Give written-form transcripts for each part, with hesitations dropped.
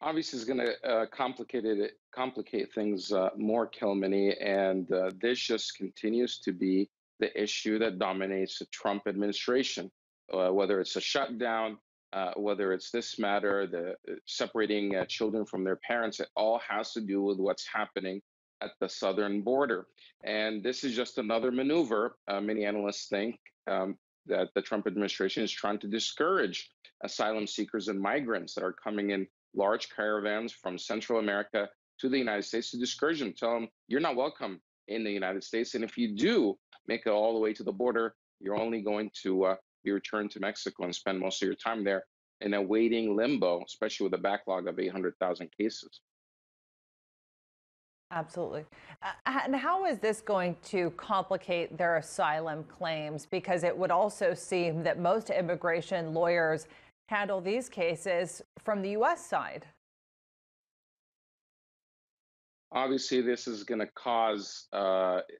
Obviously is going to complicate things more, Kilmany, and this just continues to be the issue that dominates the Trump administration. Whether it's a shutdown, whether it's this matter, the separating children from their parents, it all has to do with what's happening at the southern border. And this is just another maneuver. Many analysts think that the Trump administration is trying to discourage asylum seekers and migrants that are coming in large caravans from Central America to the United States to discourage them, tell them you're not welcome in the United States. And if you do make it all the way to the border, you're only going to be returned to Mexico and spend most of your time there in a waiting limbo, especially with a backlog of 800,000 cases. Absolutely. And how is this going to complicate their asylum claims? Because it would also seem that most immigration lawyers handle these cases from the U.S. side. Obviously, this is going to cause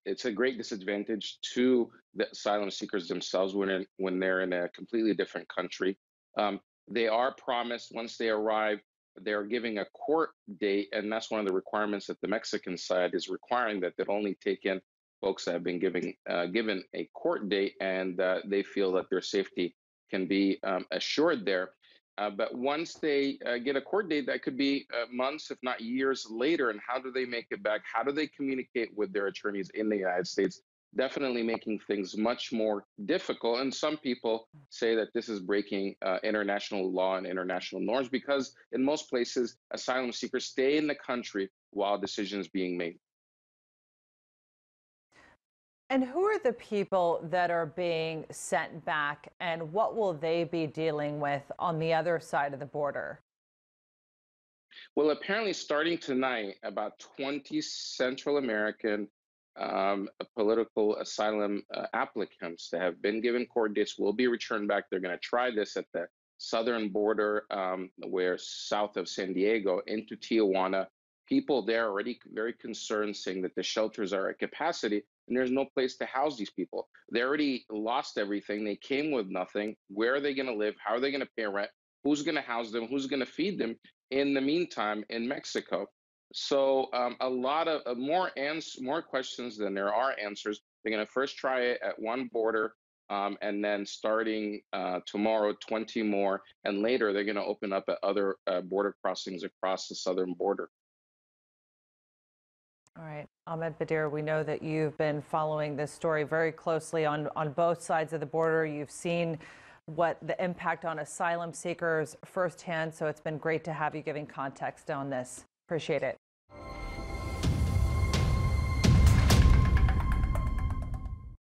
it's a great disadvantage to the asylum seekers themselves when they're in a completely different country. They are promised once they arrive, they're giving a court date, and that's one of the requirements that the Mexican side is requiring, that they'll only take in folks that have been given a court date, and they feel that their safety can be assured there. But once they get a court date, that could be months, if not years later. And how do they make it back? How do they communicate with their attorneys in the United States? Definitely making things much more difficult. And some people say that this is breaking international law and international norms, because in most places, asylum seekers stay in the country while decisions being made. And who are the people that are being sent back, and what will they be dealing with on the other side of the border? Well, apparently, starting tonight, about 20 Central American political asylum applicants that have been given court dates will be returned back. They're going to try this at the southern border, where south of San Diego into Tijuana. People there are already very concerned, saying that the shelters are at capacity and there's no place to house these people. They already lost everything. They came with nothing. Where are they going to live? How are they going to pay rent? Who's going to house them? Who's going to feed them in the meantime in Mexico? So a lot of more questions than there are answers. They're going to first try it at one border, and then starting tomorrow, 20 more, and later they're going to open up at other border crossings across the southern border. All right, Ahmed Badir, we know that you've been following this story very closely on both sides of the border. You've seen what the impact on asylum seekers firsthand, so it's been great to have you giving context on this. Appreciate it.